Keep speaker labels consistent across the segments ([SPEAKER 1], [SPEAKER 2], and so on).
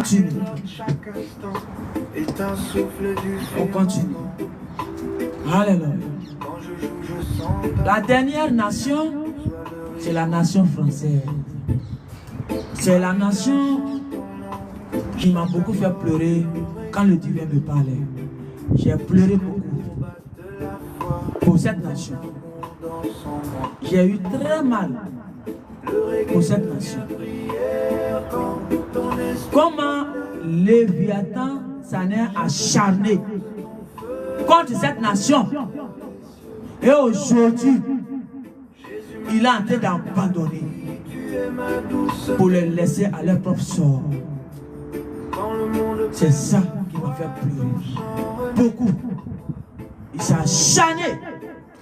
[SPEAKER 1] continue. On continue. Alléluia. La dernière nation, c'est la nation française. C'est la nation qui m'a beaucoup fait pleurer quand le divin me parlait. J'ai pleuré beaucoup pour cette nation. J'ai eu très mal pour cette nation. Comment Léviathan s'en est acharné contre cette nation. Et aujourd'hui, il a en train d'abandonner pour les laisser à leur propre sort. C'est ça qui m'a fait pleurer. Beaucoup. Il s'est acharné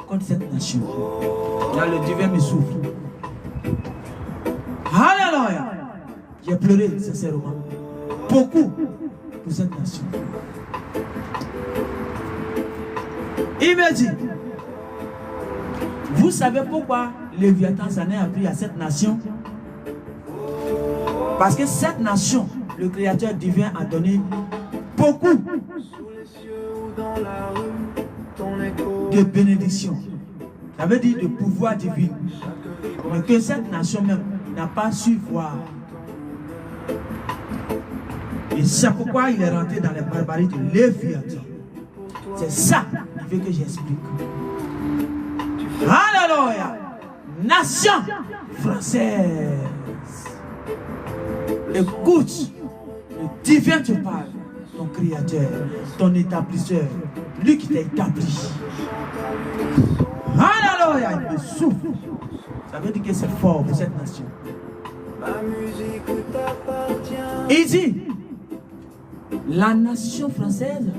[SPEAKER 1] contre cette nation. Là, le divin me souffle. Alléluia. J'ai pleuré sincèrement. Beaucoup pour cette nation. Il me dit, vous savez pourquoi Léviathan s'en est appris à cette nation? Parce que cette nation, le Créateur divin a donné beaucoup de bénédictions. Ça veut dire de pouvoir divin. Mais que cette nation même n'a pas su voir. Et c'est pourquoi il est rentré dans les barbaries de Léviathan. C'est ça qu'il veut que j'explique. Alléluia. Nation française. Écoute, le divin te parle, ton créateur, ton établisseur, lui qui t'a établi. Alléluia, il me souffle. Ça veut dire que c'est fort pour cette nation. Il dit, la nation française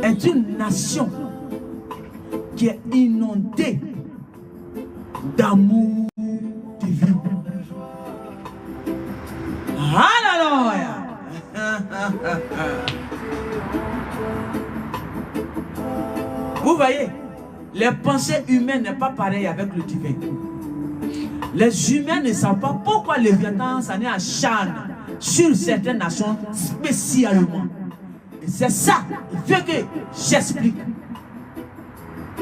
[SPEAKER 1] est une nation qui est inondée d'amour divin. Alléluia. Vous voyez, les pensées humaines n'est pas pareil avec le divin. Les humains ne savent pas pourquoi Léviathan s'en est acharné sur certaines nations spécialement. Et c'est ça qui fait que j'explique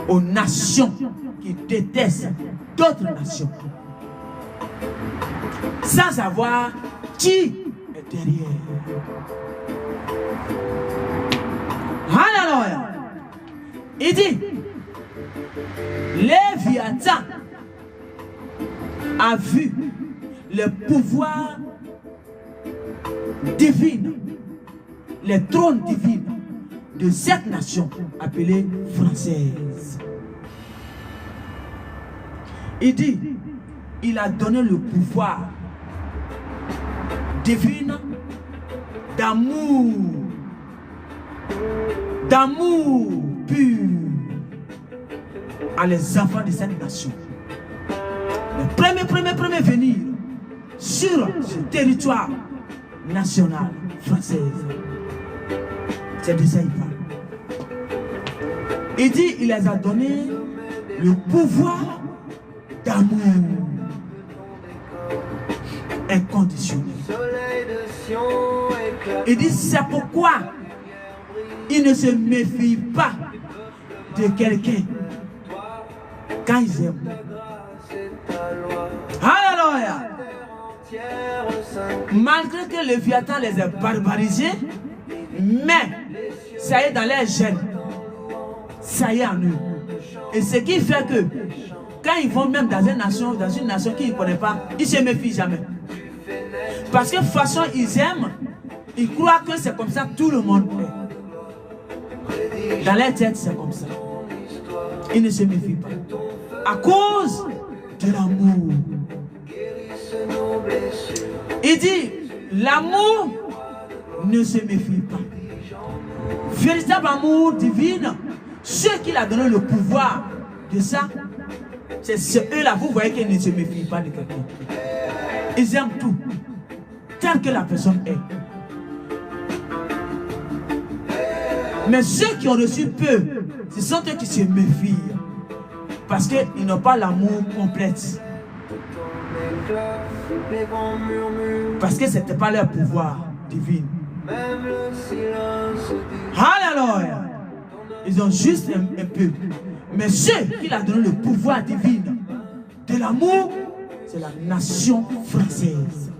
[SPEAKER 1] aux nations qui détestent d'autres nations. Sans savoir qui est derrière. Alléluia. Il dit, Léviathan a vu le pouvoir divin, les trônes divins de cette nation appelée française. Il dit, il a donné le pouvoir divin d'amour pur à les enfants de cette nation. Le premier venir sur ce territoire national français. C'est de ça il parle. Il dit, il les a donné le pouvoir d'amour inconditionnel. Il dit, c'est pourquoi il ne se méfie pas de quelqu'un quand ils aiment. Alléluia. Malgré que le Léviathan les a barbarisés, mais ça y est dans les gènes, ça y est en eux. Et ce qui fait que quand ils vont même dans une nation qu'ils ne connaissent pas, ils ne se méfient jamais. Parce que de toute façon ils aiment, ils croient que c'est comme ça que tout le monde est. Dans leur tête c'est comme ça. Ils ne se méfient pas. À cause de l'amour. Il dit, l'amour ne se méfie pas. Véritable amour divin, ceux qui l'ont donné le pouvoir de ça, c'est eux-là, vous voyez qu'ils ne se méfient pas de quelqu'un. Ils aiment tout, tel que la personne est. Mais ceux qui ont reçu peu, ce sont eux qui se méfient. Parce qu'ils n'ont pas l'amour complet. Parce que ce n'était pas leur pouvoir divin. Alléluia. Ils ont juste un peu. Mais ceux qui a donné le pouvoir divin de l'amour, c'est la nation française.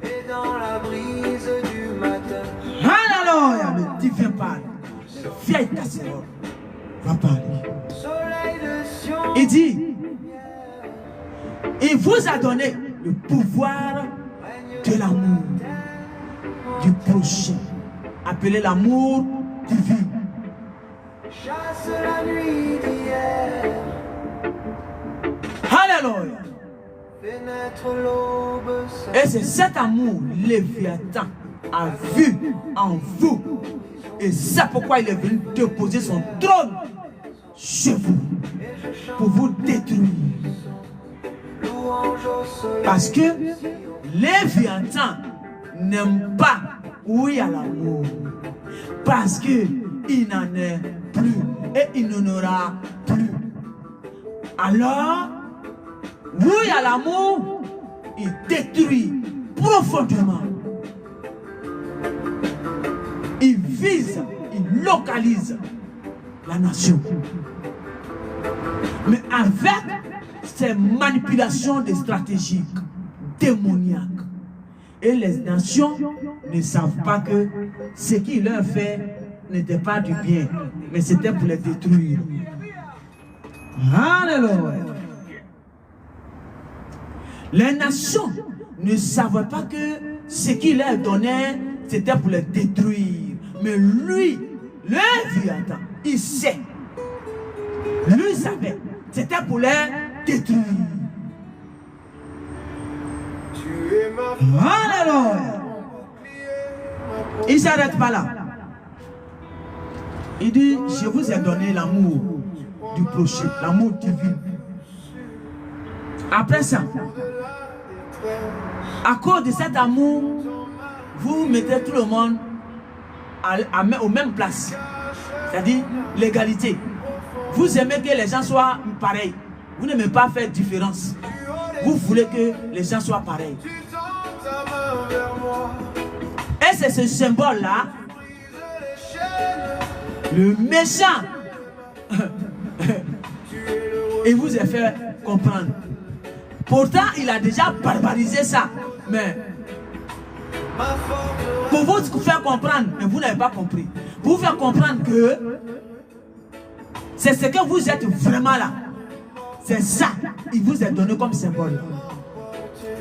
[SPEAKER 2] Et dans la brise du matin.
[SPEAKER 1] Alléluia. Le divin parle. Le vieil casserole va parler. Il dit, il vous a donné le pouvoir de l'amour du prochain. Appelez l'amour divin.
[SPEAKER 2] Chasse la nuit d'hier.
[SPEAKER 1] Alléluia.
[SPEAKER 2] Fait naître l'aube.
[SPEAKER 1] Et c'est cet amour, Léviathan a vu en vous. Et c'est pourquoi il est venu déposer son trône chez vous. Pour vous détruire. Parce que Léviathan n'aime pas où il y a l'amour. Parce qu'il n'en est plus. Et il n'en aura plus. Alors, où il y a l'amour, il détruit profondément. Il vise, il localise la nation. Mais avec ces manipulations de stratégiques démoniaques. Et les nations ne savent pas que ce qu'il leur fait n'était pas du bien, mais c'était pour les détruire. Alléluia. Les nations ne savaient pas que ce qu'il leur donnait, c'était pour les détruire. Mais lui, Léviathan, il sait. Lui savait. C'était pour les détruire. Alléluia. Il ne s'arrête pas là. Il dit, je vous ai donné l'amour du prochain, l'amour divin. Après ça, à cause de cet amour, vous mettez tout le monde aux mêmes places. C'est-à-dire l'égalité. Vous aimez que les gens soient pareils. Vous n'aimez pas faire différence. Vous voulez que les gens soient pareils. Et c'est ce symbole-là. Le méchant. Il vous a fait comprendre. Pourtant, il a déjà barbarisé ça. Mais pour vous faire comprendre, mais vous n'avez pas compris. Pour vous faire comprendre que c'est ce que vous êtes vraiment là. C'est ça, il vous est donné comme symbole.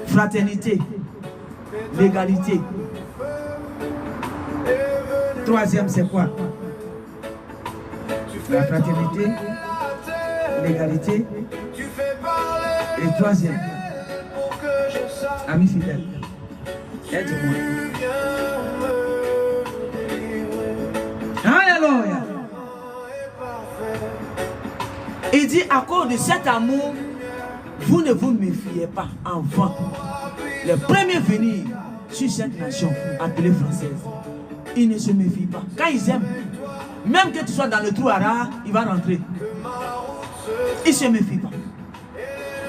[SPEAKER 1] Fraternité, l'égalité. Troisième, c'est quoi? La fraternité, l'égalité. Et troisième, ami fidèle. Aide-moi. Alléluia. Il dit, à cause de cet amour, vous ne vous méfiez pas en vain. Les premiers venir sur cette nation appelée française, ils ne se méfient pas. Quand ils aiment, même que tu sois dans le trou à rare, il va rentrer. Ils ne se méfient pas.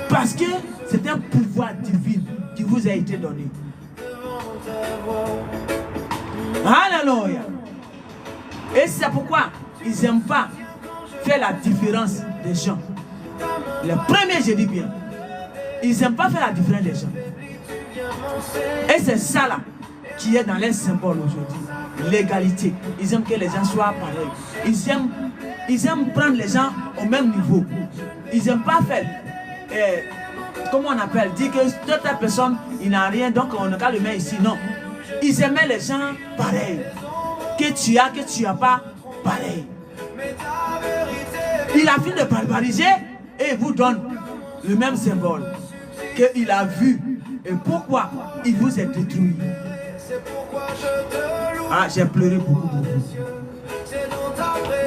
[SPEAKER 1] Parce que c'est un pouvoir divin qui vous a été donné. Alléluia. Et c'est pourquoi ils n'aiment pas faire la différence des gens. Les premiers, je dis bien, ils n'aiment pas faire la différence des gens. Et c'est ça là qui est dans les symboles aujourd'hui. L'égalité. Ils aiment que les gens soient pareils. Ils aiment prendre les gens au même niveau. Ils n'aiment pas faire, comment on appelle, dire que toute personne, il n'a rien, donc on ne peut le mettre ici. Non. Ils aimaient les gens pareils. Que tu as pas, pareil. Il a fini de barbariser et il vous donne le même symbole qu'il a vu. Et pourquoi il vous est détruit? Ah, j'ai pleuré beaucoup.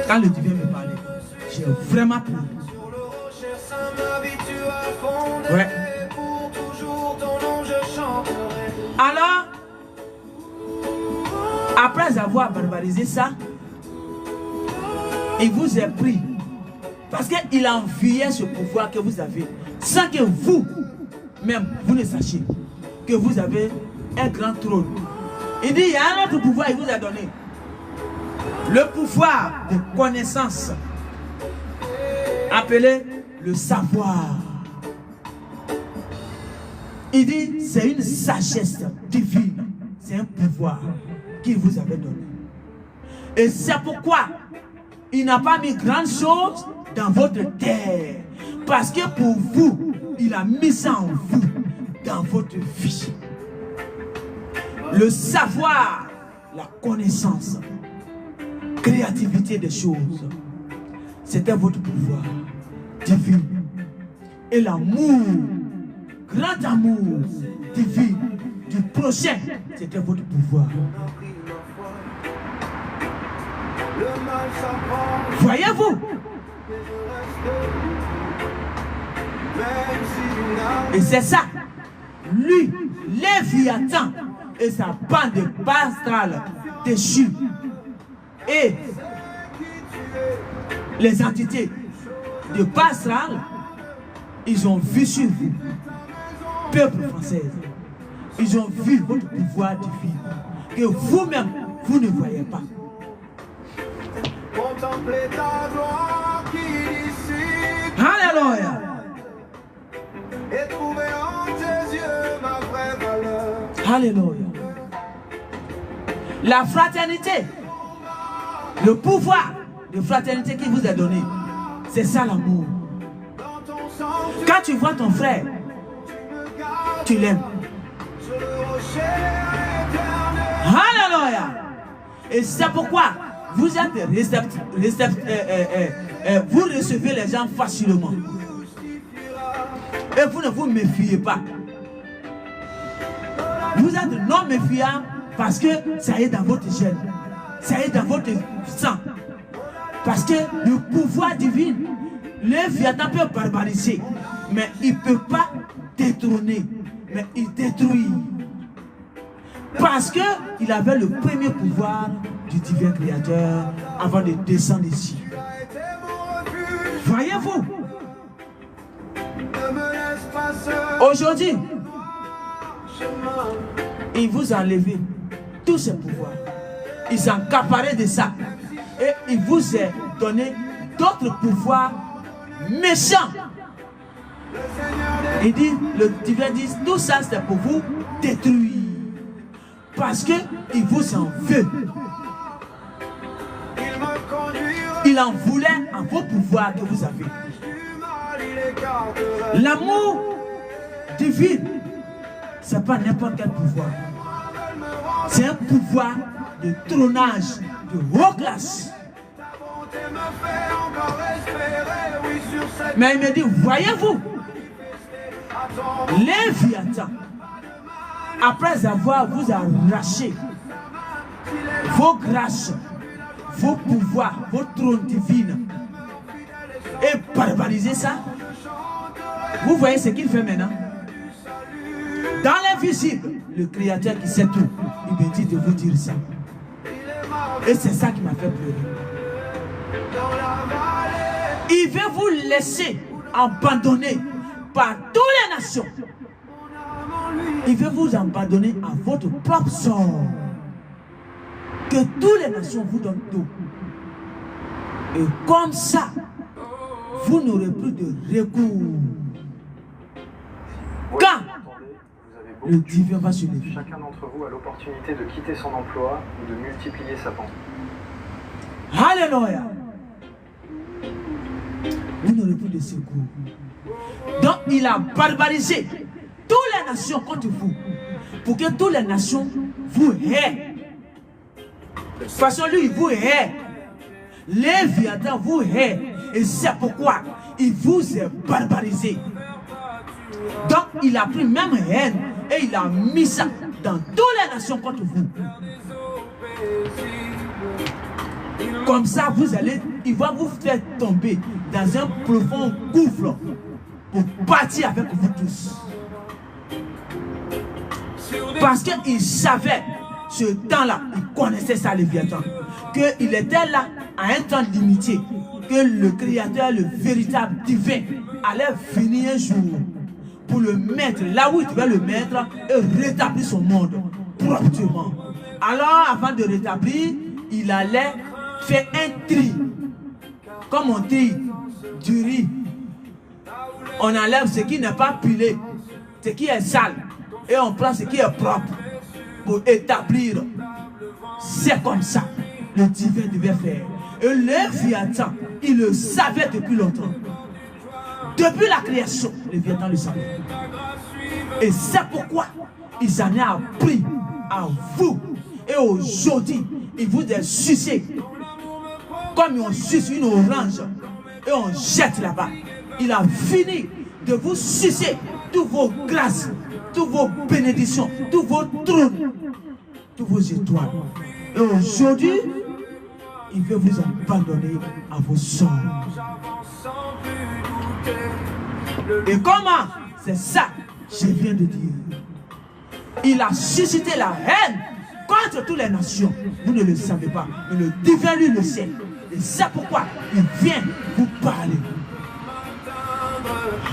[SPEAKER 1] Quand le divin me parlait, j'ai vraiment pleuré. Ouais. Alors, après avoir barbarisé ça, il vous a pris. Parce qu'il enviait ce pouvoir que vous avez. Sans que vous même vous ne sachiez que vous avez un grand trône. Il dit, il y a un autre pouvoir, il vous a donné. Le pouvoir de connaissance, appelé le savoir. Il dit, c'est une sagesse divine. C'est un pouvoir qu'il vous avait donné. Et c'est pourquoi il n'a pas mis grande chose dans votre terre. Parce que pour vous, il a mis ça en vous, dans votre vie. Le savoir, la connaissance, créativité des choses, c'était votre pouvoir divin. Et l'amour, grand amour divin du prochain, c'était votre pouvoir. Voyez-vous? Et c'est ça. Lui, Léviathan et sa bande de astrales déchus et les entités de astrales, ils ont vu sur vous, peuple français, ils ont vu votre pouvoir divin que vous-même, vous ne voyez pas.
[SPEAKER 2] Contemplez ta gloire qui ici.
[SPEAKER 1] Alléluia.
[SPEAKER 2] Et trouver en tes yeux ma vraie valeur.
[SPEAKER 1] Alléluia. La fraternité, le pouvoir de fraternité qui vous est donné, c'est ça l'amour. Quand tu vois ton frère, tu l'aimes. Alléluia. Et c'est pourquoi vous êtes vous recevez les gens facilement. Et vous ne vous méfiez pas. Vous êtes non méfiants parce que ça est dans votre gène. Ça est dans votre sang. Parce que le pouvoir divin, le Léviathan peut barbariser, mais il ne peut pas détrôner, mais il détruit. Parce qu'il avait le premier pouvoir du divin créateur avant de descendre ici. Voyez-vous? Aujourd'hui, il vous a enlevé tous ces pouvoirs. Il s'est accaparé de ça. Et il vous a donné d'autres pouvoirs méchants. Il dit, le divin dit, tout ça c'est pour vous détruire. Parce qu'il vous en veut. Il en voulait en vos pouvoirs que vous avez. L'amour divin, ce n'est pas n'importe quel pouvoir. C'est un pouvoir de trônage, de haute classe. Mais il me dit, voyez-vous, Léviathan, après avoir vous arraché vos grâces, vos pouvoirs, vos trônes divines, et barbariser ça, vous voyez ce qu'il fait maintenant? Dans l'invisible, le Créateur qui sait tout, il me dit de vous dire ça. Et c'est ça qui m'a fait pleurer. Il veut vous laisser abandonner par toutes les nations. Il veut vous abandonner à votre propre sort. Que toutes les nations vous donnent tout. Et comme ça, vous n'aurez plus de recours. Quand le divin va se lever.
[SPEAKER 3] Chacun d'entre vous a l'opportunité de quitter son emploi ou de multiplier sa pensée.
[SPEAKER 1] Alléluia. Vous n'aurez plus de secours. Donc il a barbarisé toutes les nations contre vous. Pour que toutes les nations vous haient. De toute façon, lui, il vous hait. Léviathan vous hait. Et c'est pourquoi il vous a barbarisé. Donc il a pris même haine et il a mis ça dans toutes les nations contre vous. Comme ça, vous allez, il va vous faire tomber dans un profond gouffre pour partir avec vous tous. Parce qu'il savait, ce temps-là, il connaissait ça, Léviathan, qu'il était là à un temps limité, que le Créateur, le véritable divin, allait venir un jour pour le mettre là où il devait le mettre et rétablir son monde proprement. Alors, avant de rétablir, il allait faire un tri. Comme on trie du riz, on enlève ce qui n'est pas pilé, ce qui est sale, et on prend ce qui est propre pour établir. C'est comme ça le divin devait faire. Et Léviathan, il le savait depuis longtemps. Depuis la création, Léviathan le savait. Et c'est pourquoi ils en ont appris à vous. Et aujourd'hui, ils vous ont sucé. Comme on suce une orange et on jette là-bas. Il a fini de vous sucer toutes vos grâces, toutes vos bénédictions, tous vos trônes, toutes vos étoiles. Et aujourd'hui, il veut vous abandonner à vos sorts. Et comment? C'est ça que je viens de dire. Il a suscité la haine contre toutes les nations. Vous ne le savez pas, mais le divin lui le sait. Et c'est pourquoi il vient vous parler.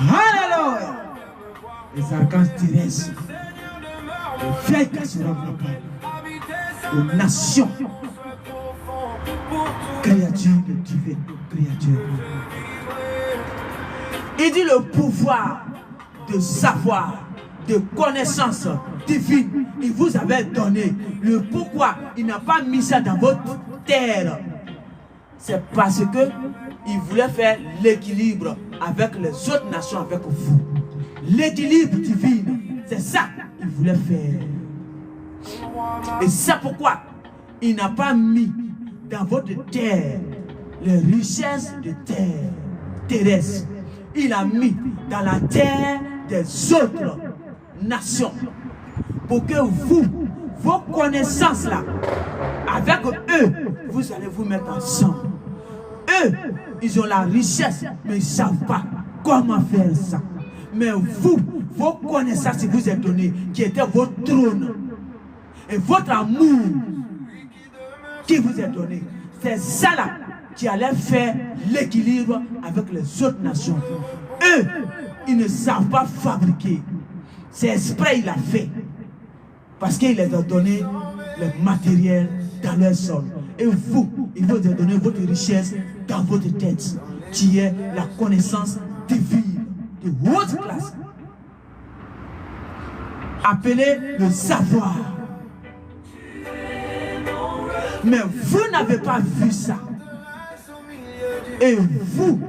[SPEAKER 1] Alléluia. Les archanges terrestres, les vieilles casseroles aux nations, créatures de divines, créatures. Il dit le pouvoir de savoir, de connaissance divine. Il vous avait donné le pourquoi il n'a pas mis ça dans votre terre. C'est parce que il voulait faire l'équilibre avec les autres nations, avec vous. L'équilibre divin, c'est ça qu'il voulait faire. Et c'est pourquoi il n'a pas mis dans votre terre les richesses de terre terrestre. Il a mis dans la terre des autres nations. Pour que vous, vos connaissances là, avec eux, vous allez vous mettre ensemble. Eux, ils ont la richesse, mais ils ne savent pas comment faire ça. Mais vous, vos connaissances qui vous êtes données, qui étaient votre trône, et votre amour qui vous est donné, c'est ça là qui allait faire l'équilibre avec les autres nations. Eux, ils ne savent pas fabriquer. C'est exprès il a fait. Parce qu'il les a donné le matériel dans leur sol. Et vous, il vous a donné votre richesse dans votre tête, qui est la connaissance divine de haute classe. Appelez le savoir. Mais vous n'avez pas vu ça. Et vous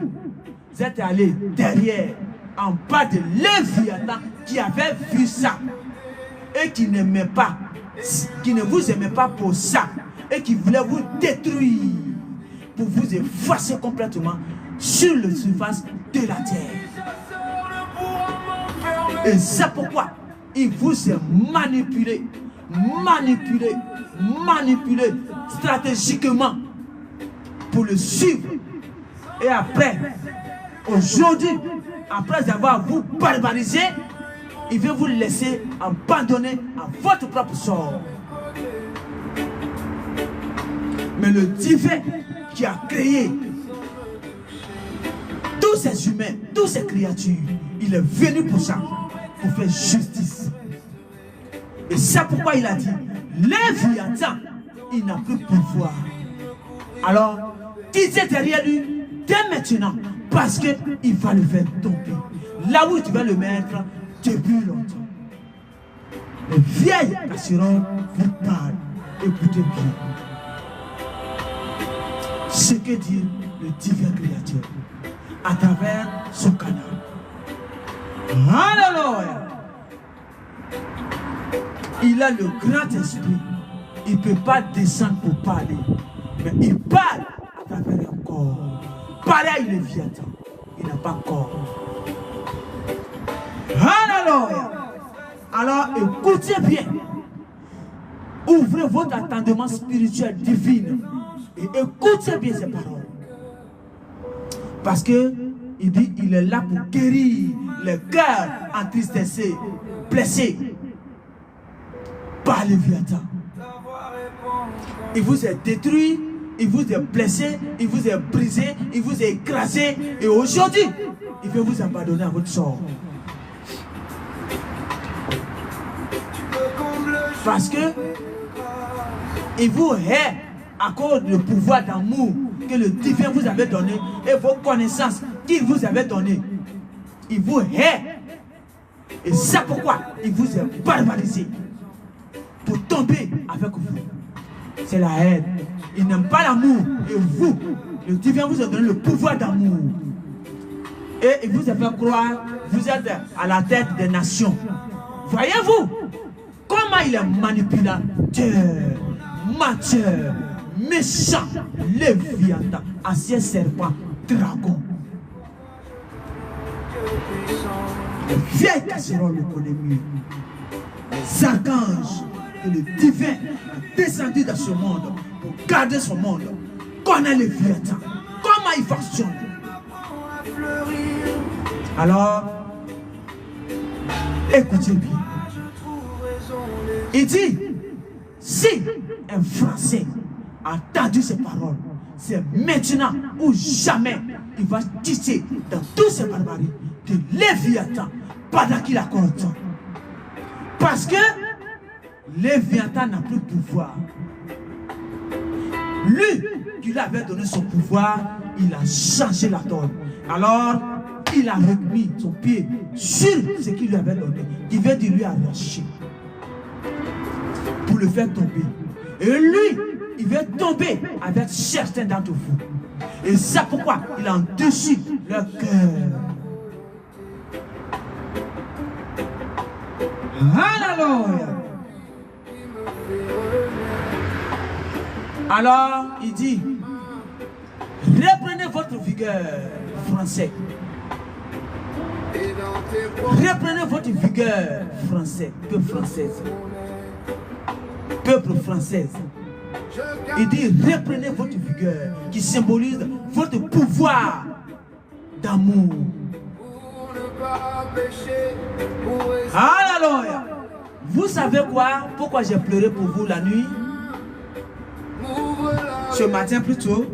[SPEAKER 1] êtes allé derrière, en bas de Léviathan, qui avait vu ça. Et qui n'aimait pas, qui ne vous aimait pas pour ça. Et qui voulait vous détruire. Pour vous effacer complètement sur la surface de la terre. Et c'est pourquoi il vous a manipulé, manipulé stratégiquement pour le suivre. Et après, aujourd'hui, après avoir vous barbarisé, il veut vous laisser abandonner à votre propre sort. Mais le divin qui a créé tous ces humains, toutes ces créatures, il est venu pour ça, pour faire justice. Et c'est pourquoi il a dit, Léviathan, il n'a plus pouvoir. Alors, quittez derrière lui dès maintenant, parce qu'il va le faire tomber. Là où tu vas le mettre depuis longtemps. Les vieilles assurances vous parlent. Écoutez bien. Ce que dit le divin créateur à travers son canal. Alléluia. Il a le grand esprit. Il ne peut pas descendre pour parler. Mais il parle à travers un corps. Pareil, le Léviathan. Il n'a pas corps. Alléluia. Alors écoutez bien. Ouvrez votre attendement spirituel divin. Et écoutez bien ces paroles. Parce que il dit il est là pour guérir les cœurs entristessés, blessés par le Léviathan. Il vous a détruit, il vous a blessé, il vous a brisé, il vous a écrasé. Et aujourd'hui, il veut vous abandonner à votre sort. Parce que il vous hait à cause du pouvoir d'amour que le divin vous avait donné et vos connaissances qu'il vous avait données. Il vous hait. Et c'est pourquoi il vous a barbarisé pour tomber avec vous. C'est la haine. Il n'aime pas l'amour. Et vous, le divin vous a donné le pouvoir d'amour. Et il vous a fait croire, vous êtes à la tête des nations. Voyez-vous comment il est manipulateur, menteur, méchant, léviathan, ancien serpent, dragon. Les vieilles casseroles le connaissent mieux. Les archanges que le divin a descendu dans ce monde pour garder son monde. Connaît les léviathan. Comment il fonctionne? Alors, écoutez bien. Il dit, si un Français a entendu ces paroles, c'est maintenant ou jamais il va tisser dans toutes ces barbaries de Léviathan pendant qu'il a encore le temps. Parce que Léviathan n'a plus de pouvoir. Lui qui lui avait donné son pouvoir, il a changé la donne. Alors, il a remis son pied sur ce qu'il lui avait donné. Il veut dire lui arracher pour le faire tomber. Et lui, il veut tomber avec certains d'entre vous. Et c'est pourquoi il a endurci leur cœur. Alléluia. Alors, il dit, reprenez votre vigueur, français. Reprenez votre vigueur, français, peuple française. Peuple française. Il dit, reprenez votre vigueur, qui symbolise votre pouvoir d'amour. Alléluia. Vous savez quoi? Pourquoi j'ai pleuré pour vous la nuit? Ce matin plus tôt.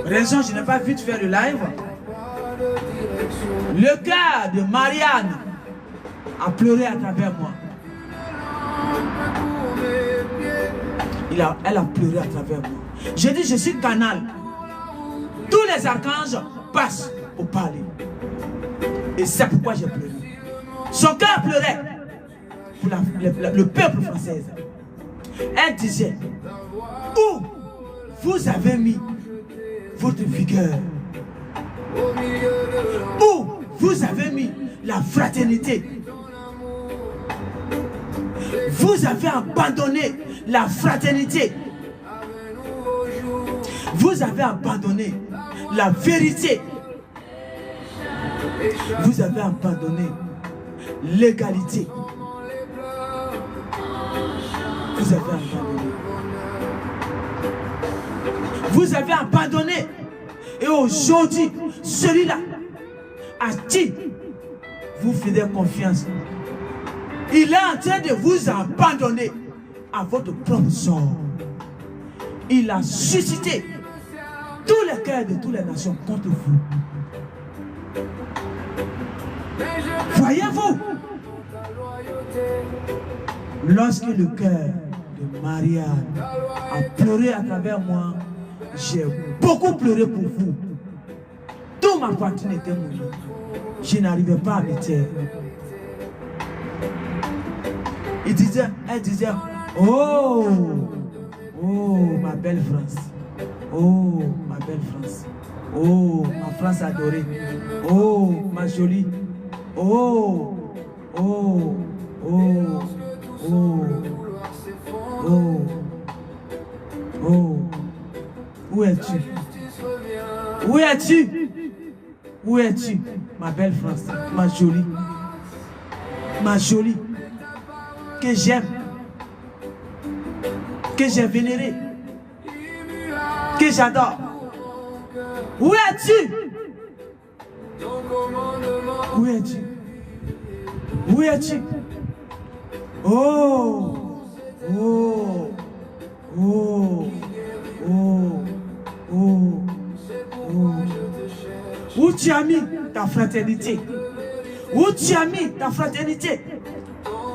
[SPEAKER 1] Raison, je n'ai pas vite fait le live. Le cœur de Marianne a pleuré à travers moi. Elle a pleuré à travers moi. J'ai dit, je suis canal. Tous les archanges passent pour parler. Et c'est pourquoi j'ai pleuré. Son cœur pleurait pour le peuple français. Elle disait, où vous avez mis votre vigueur? Où vous avez mis la fraternité? Vous avez abandonné la fraternité. Vous avez abandonné la vérité. Vous avez abandonné l'égalité. Vous avez abandonné. Vous avez abandonné. Et aujourd'hui, celui-là à qui vous faites confiance, il est en train de vous abandonner à votre propre sort. Il a suscité tous les cœurs de toutes les nations contre vous. Voyez-vous, lorsque le cœur de Marianne a pleuré à travers moi, j'ai beaucoup pleuré pour vous. Toute ma poitrine était mouillée. Je n'arrivais pas à me taire. Elle disait, oh, ma belle France. Oh, ma belle France. Oh, ma France adorée. Oh, ma jolie. Oh, oh, oh, oh, oh, oh. Où es-tu? Où es-tu? Où es-tu, ma belle France, ma jolie? Ma jolie. Que j'aime, que j'ai vénéré, que j'adore. Où es-tu? Où es-tu? Où es-tu? Oh, oh, oh, oh, oh, oh. Où tu as mis ta fraternité? Où tu as mis ta fraternité?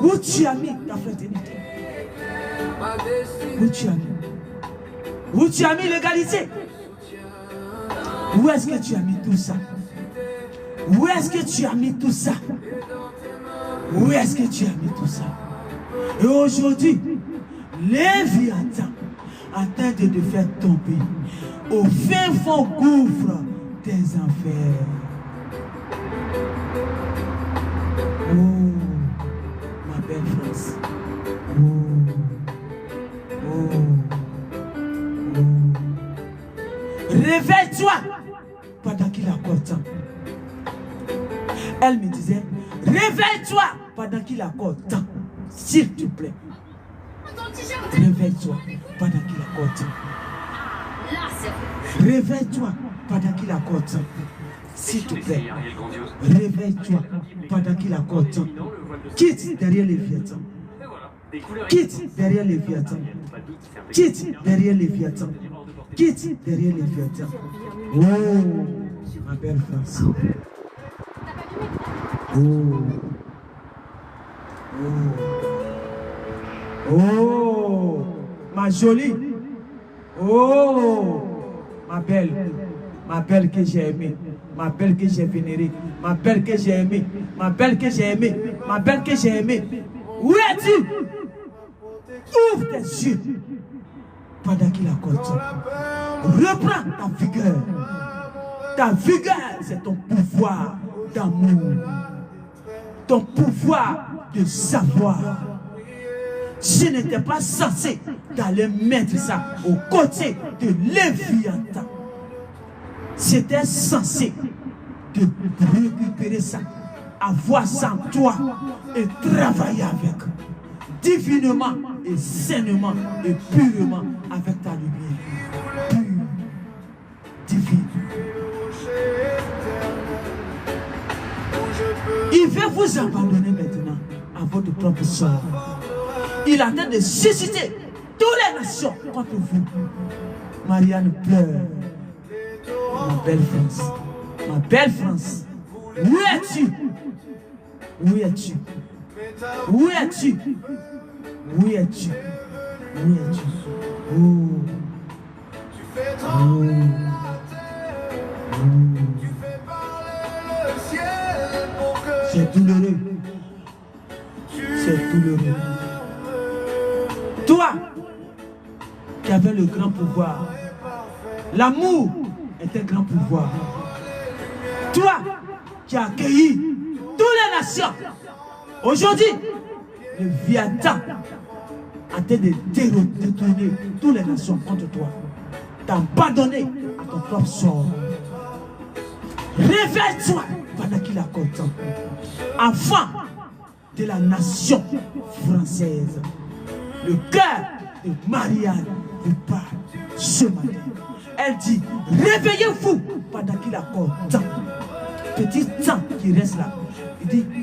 [SPEAKER 1] Où tu as mis ta fraternité? Où tu as mis? Où tu as mis l'égalité? Où est-ce que tu as mis tout ça? Où est-ce que tu as mis tout ça? Où est-ce que tu as mis tout ça? Et aujourd'hui, Léviathan attend de te faire tomber au fin fond gouffre des enfers. Oh, ma belle France. Réveille-toi pendant qu'il accorde temps. Elle me disait, réveille-toi pendant qu'il accorde temps. S'il te plaît. Réveille-toi pendant qu'il accorde temps. Réveille-toi pendant qu'il accorde temps. S'il te plaît. Réveille-toi pendant qu'il accorde temps. Quitte derrière les Léviathan. Quitte derrière les Léviathan. Quitte derrière les Léviathan. Quitte derrière les Léviathan. Oh, ma belle France. Oh. Oh. Oh, ma jolie. Oh, ma belle que j'ai aimée, ma belle que j'ai vénérée, ma belle que j'ai aimée, ma belle que j'ai aimée, ma belle que j'ai aimée. Où es-tu? Ouvre tes yeux pendant qu'il accorde. Reprends ta vigueur. Ta vigueur, c'est ton pouvoir d'amour, ton pouvoir de savoir. Je n'étais pas censé d'aller mettre ça aux côtés de Léviathan. C'était censé de récupérer ça, avoir ça en toi et travailler avec. Divinement et sainement et purement avec ta lumière. Pure, divine. Il veut vous abandonner maintenant à votre propre sort. Il attend de susciter toutes les nations contre vous. Marianne pleure. Ma belle France. Ma belle France. Où es-tu? Où es-tu? Où es-tu? Où es-tu? Où es-tu? Oh. Oh. C'est douloureux. C'est douloureux. Toi qui avais le grand pouvoir, l'amour est un grand pouvoir. Toi qui as accueilli toutes les nations, aujourd'hui, le Léviathan a été de détourner toutes les nations contre toi, t'abandonner à ton propre sort. Réveille-toi pendant qu'il accorde temps. Enfant de la nation française, le cœur de Marianne vous parle ce matin. Elle dit, réveillez-vous pendant qu'il accorde temps. Petit temps qui reste là.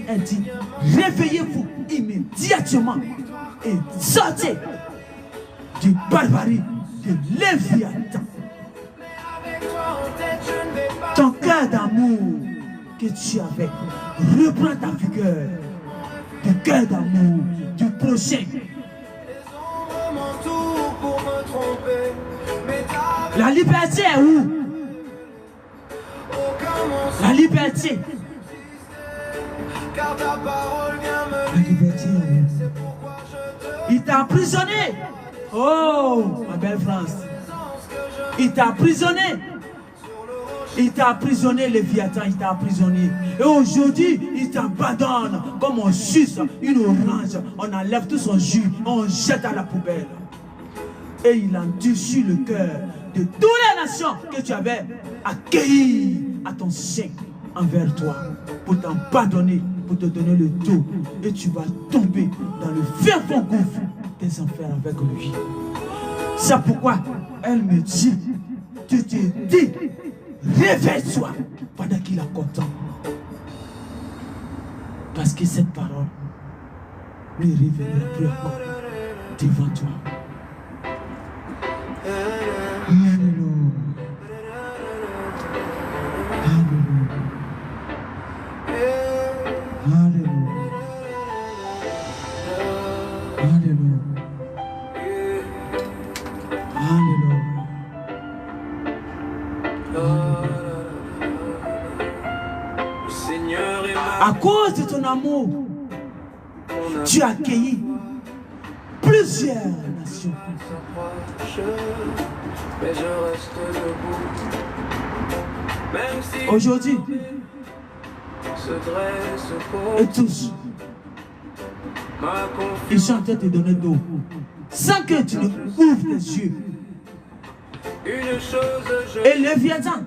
[SPEAKER 1] Elle dit, réveillez-vous immédiatement et sortez du barbarie de Léviathan. Ton cœur d'amour que tu avais, reprends ta vigueur. Du cœur d'amour du prochain. La liberté est où? La liberté. La liberté est où? Il t'a emprisonné. Oh, ma belle France. Il t'a emprisonné. Il t'a emprisonné, Léviathan, il t'a emprisonné. Et aujourd'hui, il t'abandonne comme on suce une orange. On enlève tout son jus, on jette à la poubelle. Et il endurcit le cœur de toutes les nations que tu avais accueillies à ton sein envers toi. Pour t'abandonner, pour te donner le dos. Et tu vas tomber dans le fin fond gouffre des enfers avec lui. C'est pourquoi elle me dit, tu te dis, réveille-toi pendant qu'il a content. Parce que cette parole ne révélera plus encore devant toi. Alléluia. Alléluia. Alléluia. amour, tu as accueilli plusieurs nations.
[SPEAKER 2] Mais je reste debout. Même si
[SPEAKER 1] Aujourd'hui,
[SPEAKER 2] se dresse
[SPEAKER 1] et
[SPEAKER 2] pour
[SPEAKER 1] tous,
[SPEAKER 2] ma
[SPEAKER 1] ils sont en train de te donner d'eau. Sans que tu ne ouvres tes yeux.
[SPEAKER 2] une chose, je
[SPEAKER 1] Et le Vietnam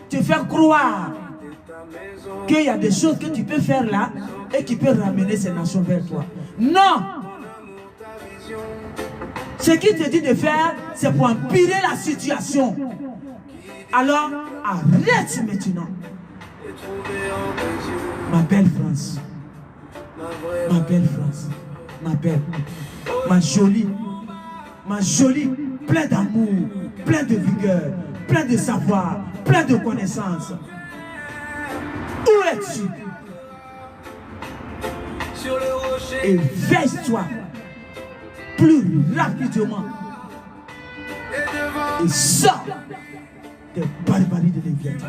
[SPEAKER 1] te fait croire
[SPEAKER 2] ta maison.
[SPEAKER 1] qu'il y a des choses que tu peux faire là et qui peuvent ramener ces nations vers toi. Non! Ce qu'il te dit de faire, c'est pour empirer la situation. Alors, arrête maintenant.
[SPEAKER 2] Et trouver en tes yeux
[SPEAKER 1] Ma belle France,
[SPEAKER 2] ma vraie
[SPEAKER 1] ma belle France, ma belle, ma jolie, plein d'amour, plein de vigueur, plein de savoir, plein de connaissances. Où es-tu?
[SPEAKER 2] sur le rocher.
[SPEAKER 1] Éveille-toi plus rapidement
[SPEAKER 2] Et devant
[SPEAKER 1] et sors des barbaries de Léviathan.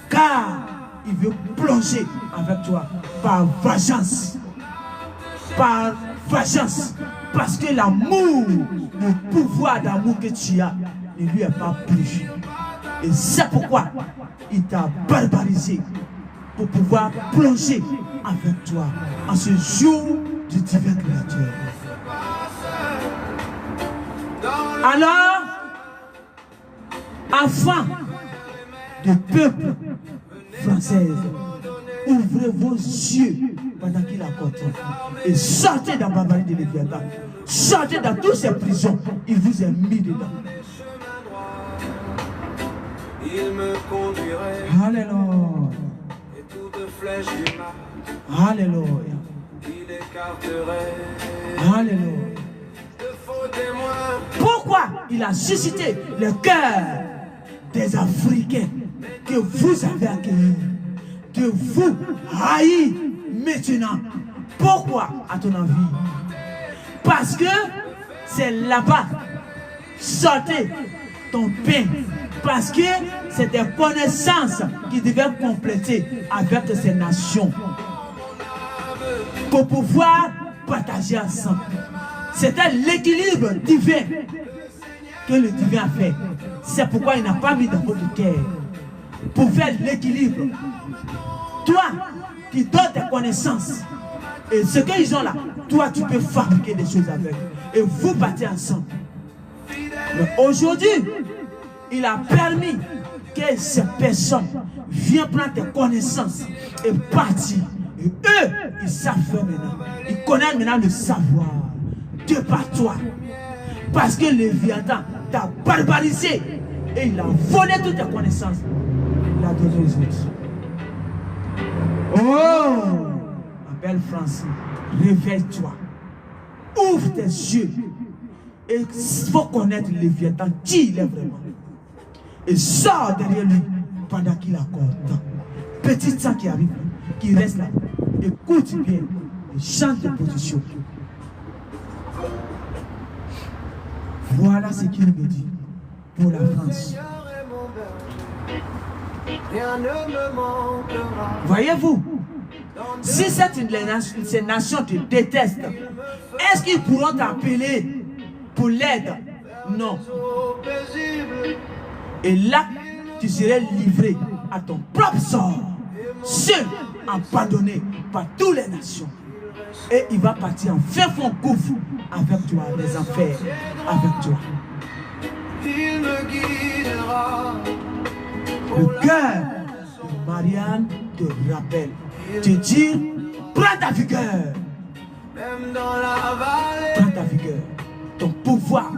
[SPEAKER 1] Car il veut plonger avec toi par vengeance. Par vengeance. Parce que l'amour, le pouvoir d'amour que tu as ne lui est pas plus. Et c'est pourquoi il t'a barbarisé pour pouvoir plonger avec toi en ce jour du divin créateur. Alors, enfants de peuple français, ouvrez vos yeux pendant qu'il accorde et sortez dans la barbarie de Léviathan. Sortez dans toutes ces prisons. Il vous a mis dedans.
[SPEAKER 2] il me conduirait.
[SPEAKER 1] Alléluia.
[SPEAKER 2] Et toute flèche du mal,
[SPEAKER 1] Alléluia.
[SPEAKER 2] il écarterait.
[SPEAKER 1] Alléluia.
[SPEAKER 2] De faux témoins.
[SPEAKER 1] Pourquoi il a suscité le cœur des Africains que vous avez accueillis, de vous haïr maintenant? Pourquoi, à ton avis? Parce que c'est là-bas, sortez ton pain. Parce que c'est des connaissances qui devaient compléter avec ces nations pour pouvoir partager ensemble. C'était l'équilibre divin que le divin a fait. C'est pourquoi il n'a pas mis dans votre cœur pour faire l'équilibre. Toi qui donnes tes connaissances et ce qu'ils ont là, toi tu peux fabriquer des choses avec et vous partez ensemble. Mais aujourd'hui, il a permis que ces personnes viennent prendre tes connaissances et partir. Et eux, ils savent faire maintenant. Ils connaissent maintenant le savoir de par toi. Parce que le Léviathan t'a barbarisé et il a volé toutes tes connaissances. Il a donné aux autres. Oh, ma belle France, réveille-toi. Ouvre tes yeux. Et il faut connaître le Léviathan, qui il est vraiment. Et sors derrière lui pendant qu'il accorde. Petit sang qui arrive, qui reste là. Écoute bien et change de position. Voilà ce qu'il me dit pour la France.
[SPEAKER 2] Rien ne me manquera.
[SPEAKER 1] Voyez-vous, si ces nations te détestent, est-ce qu'ils pourront t'appeler pour l'aide? Non.
[SPEAKER 2] Au paisible,
[SPEAKER 1] Et là, tu serais livré à ton propre sort, seul, abandonné par toutes les nations. Et il va partir en fin fond gouffre avec toi, les enfers, avec toi.
[SPEAKER 2] il me guidera.
[SPEAKER 1] Le cœur de Marianne te rappelle, te dit, prends ta vigueur,
[SPEAKER 2] Même dans la vallée,
[SPEAKER 1] prends ta vigueur, ton pouvoir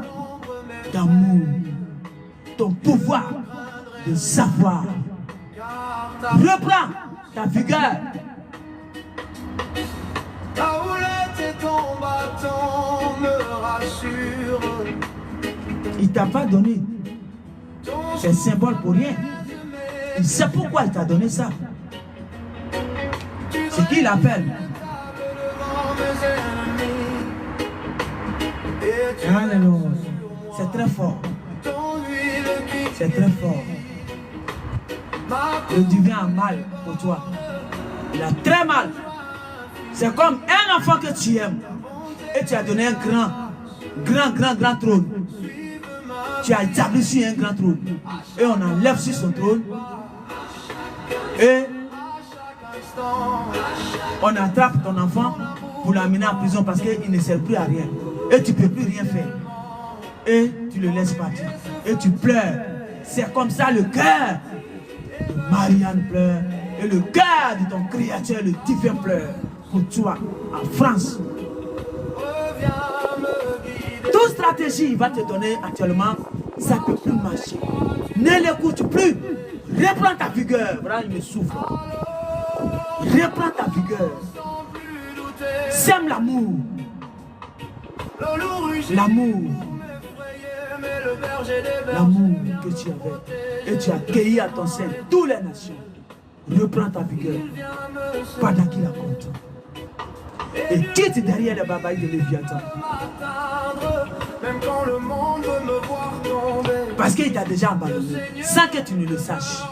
[SPEAKER 1] d'amour, ton pouvoir de savoir. Reprends ta vigueur.
[SPEAKER 2] ta houlette et ton bâton me rassurent.
[SPEAKER 1] Il t'a pas donné
[SPEAKER 2] Ton
[SPEAKER 1] ces symboles pour rien. Il sait pourquoi il t'a donné ça. C'est qu'il appelle.
[SPEAKER 2] devant mes ennemis. Et tu
[SPEAKER 1] Alléluia. C'est très fort.
[SPEAKER 2] ton huile qui
[SPEAKER 1] C'est très fort.
[SPEAKER 2] m'a
[SPEAKER 1] Le divin a mal pour toi. Il a très mal. C'est comme un enfant que tu aimes. Et tu as donné un grand trône. Tu as établi sur un grand trône. Et on enlève sur son trône. Et on attrape ton enfant pour l'amener en prison parce qu'il ne sert plus à rien. Et tu ne peux plus rien faire. Et tu le laisses partir. Et tu pleures. C'est comme ça le cœur de Marianne pleure. Et le cœur de ton créateur, le divin, pleure. Pour toi, en France. Toute stratégie il va te donner actuellement, ça ne peut plus marcher. Ne l'écoute plus. Reprends ta vigueur. Voilà, il me souffle. Reprends ta vigueur. Sème l'amour. L'amour. L'amour que tu avais. Et tu as cueilli à ton sein toutes les nations. Reprends ta vigueur. Pendant qu'il a compte. Et quitte derrière les babayes de Léviathan. Parce qu'il t'a déjà abandonné. Sans que tu ne le saches.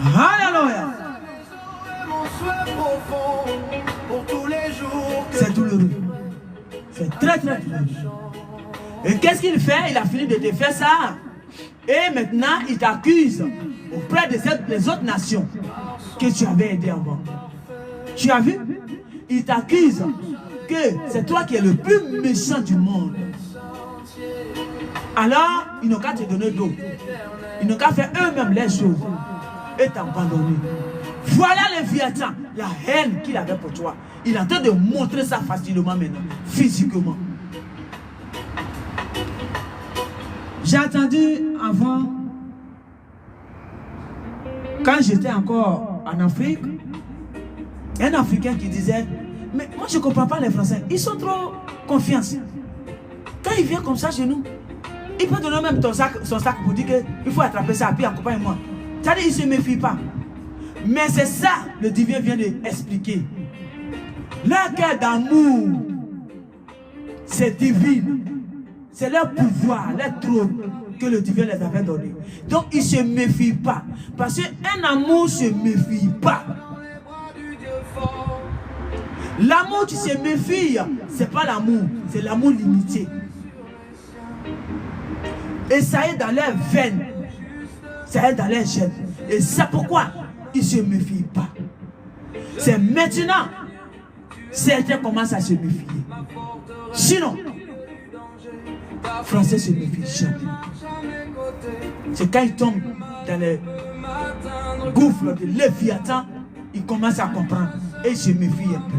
[SPEAKER 1] Alléluia. C'est douloureux. C'est très douloureux. Et qu'est-ce qu'il fait? Il a fini de te faire ça. Et maintenant, il t'accuse auprès des autres nations que tu avais aidé avant. Tu as vu? Il t'accuse que c'est toi qui es le plus méchant du monde. Alors, ils n'ont qu'à te donner d'eau. Ils n'ont qu'à faire eux-mêmes les choses et t'abandonner. Voilà le Léviathan, la haine qu'il avait pour toi. Il est en train de montrer ça facilement maintenant, physiquement. J'ai entendu avant, quand j'étais encore en Afrique, un Africain qui disait, mais moi je ne comprends pas les Français, ils sont trop confiance. Quand il vient comme ça chez nous, il peut donner même son sac pour dire qu'il faut attraper ça, puis accompagne-moi. C'est-à-dire qu'il ne se méfie pas. Mais c'est ça, le divin vient d'expliquer. Leur cœur d'amour, c'est divin. C'est leur pouvoir, leur trône que le divin les avait donné. Donc ils ne se méfient pas. Parce qu'un amour ne se méfie pas. L'amour qui se méfie, ce n'est pas l'amour, c'est l'amour limité. Et ça est dans leurs veines, ça est dans leurs gènes. Et c'est pourquoi ils ne se méfient pas. C'est maintenant, certains commencent à se méfier. Sinon, Français se méfient jamais. C'est quand ils tombent dans les gouffres de Léviathan, ils commencent à comprendre et ils se méfient un peu.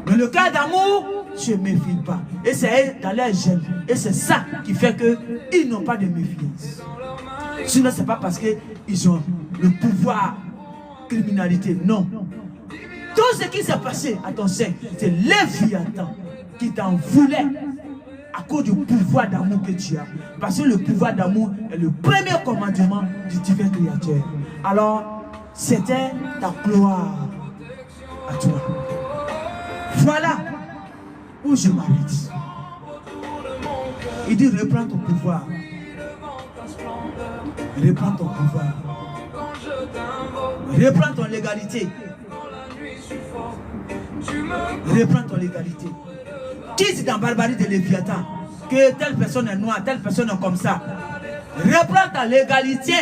[SPEAKER 1] Mais le cas d'amour ne se méfie pas. Et c'est dans leurs gènes. Et c'est ça qui fait qu'ils n'ont pas de méfiance. Sinon, ce n'est pas parce qu'ils ont le pouvoir criminalité. Non. Tout ce qui s'est passé à ton sein, c'est Léviathan qui t'en voulait à cause du pouvoir d'amour que tu as. Parce que le pouvoir d'amour est le premier commandement du divin créateur. Alors, c'était ta gloire à toi. Voilà où je m'arrête. Il dit, reprends ton pouvoir. Reprends ton pouvoir. Reprends ton légalité. Reprends ton légalité. Quitte dans barbarie de Léviathan que telle personne est noire, telle personne est comme ça. Reprends ta légalité.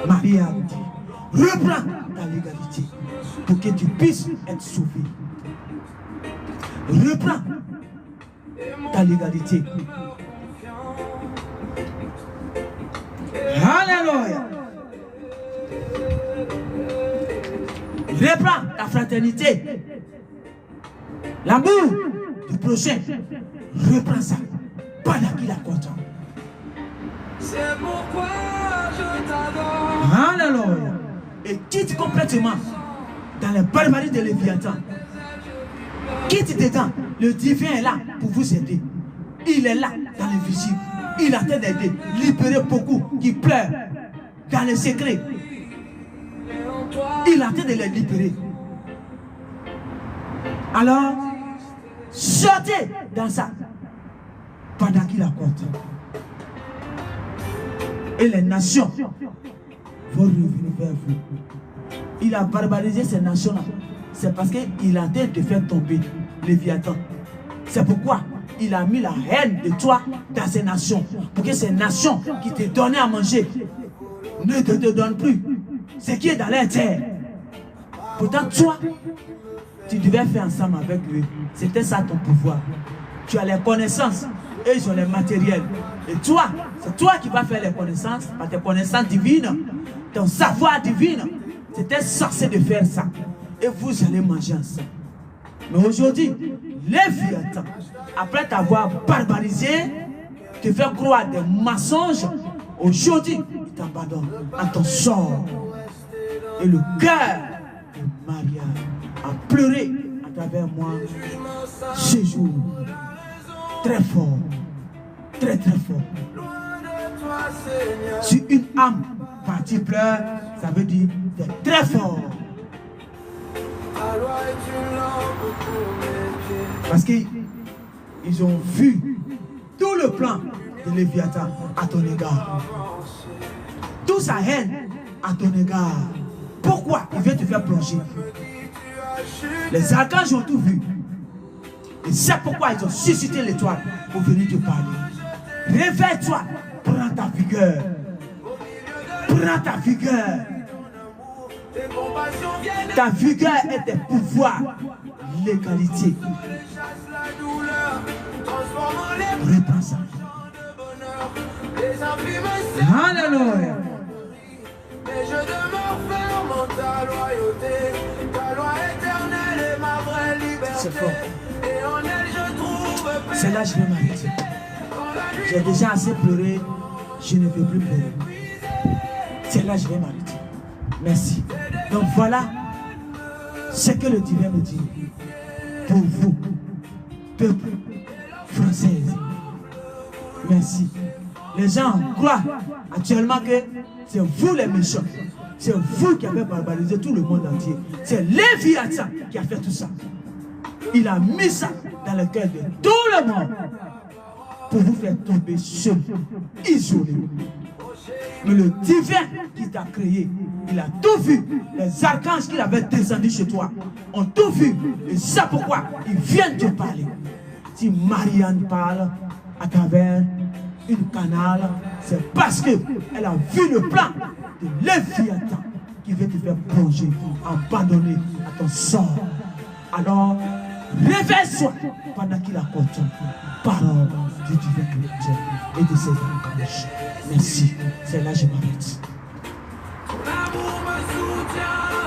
[SPEAKER 1] Marie a dit, reprends ta légalité pour que tu puisses être sauvé. Reprends ta légalité. Alléluia. Reprends ta fraternité. L'amour du prochain. Reprends ça. Pendant qu'il a content.
[SPEAKER 2] C'est pourquoi je t'adore.
[SPEAKER 1] Alléluia. Et quitte complètement dans les barbaries de Léviathan. Quitte dedans. Le divin est là pour vous aider. Il est là dans les vigiles. Il a train d'aider. Libérer beaucoup qui pleurent dans les secrets. Il a train de les libérer. Alors, sortez dans ça pendant qu'il a compté. Et les nations vont revenir vers vous. Il a barbarisé ces nations-là. C'est parce qu'il a tenté de faire tomber Léviathan. C'est pourquoi il a mis la haine de toi dans ces nations. Pour que ces nations qui te donnaient à manger ne te donnent plus ce qui est dans leur terre. Pourtant, toi, tu devais faire ensemble avec eux. C'était ça ton pouvoir. Tu as les connaissances et ils ont les matériels. Et toi, c'est toi qui vas faire les connaissances par tes connaissances divines, ton savoir divin. C'était censé de faire ça. Et vous allez manger ensemble. Mais aujourd'hui, Léviathan, après t'avoir barbarisé, te faire croire des mensonges, aujourd'hui, il t'abandonne à ton sort. Et le cœur de Maria a pleuré à travers moi ce jour. Très fort. Très très fort. Si une âme partie pleure, ça veut dire c'est très fort. Parce qu'ils ont vu tout le plan de Léviathan à ton égard. Toute sa haine à ton égard. Pourquoi il veut te faire plonger? Les archanges ont tout vu. Et c'est pourquoi ils ont suscité l'étoile pour venir te parler. Réveille-toi, prends ta vigueur. Prends ta vigueur. Ta vigueur est tes pouvoirs, l'égalité. Reprends ça. Alléluia.
[SPEAKER 2] Mais je demeure ferme en ta loyauté. Ta loi éternelle est ma vraie liberté.
[SPEAKER 1] C'est fort.
[SPEAKER 2] Et en elle je trouve paix.
[SPEAKER 1] C'est là que je vais m'arrêter. J'ai déjà assez pleuré. Je ne veux plus pleurer. C'est là que je vais m'arrêter. Merci. Donc voilà ce que le divin me dit. Pour vous, peuple français. Merci. Les gens croient actuellement que c'est vous les méchants. C'est vous qui avez barbarisé tout le monde entier. C'est Léviathan qui a fait tout ça. Il a mis ça dans le cœur de tout le monde pour vous faire tomber seul, isolé. Mais le divin qui t'a créé, il a tout vu. Les archanges qu'il avait descendus chez toi ont tout vu. Et c'est pourquoi ils viennent te parler. Si Marianne parle à travers une canal, c'est parce qu'elle a vu le plan de Léviathan qui veut te faire plonger, abandonner à ton sort. Alors, réveille-toi pendant qu'il apporte parole du divin chrétien et de ses archanges. Merci. C'est là que je m'arrête.
[SPEAKER 2] L'amour me soutient.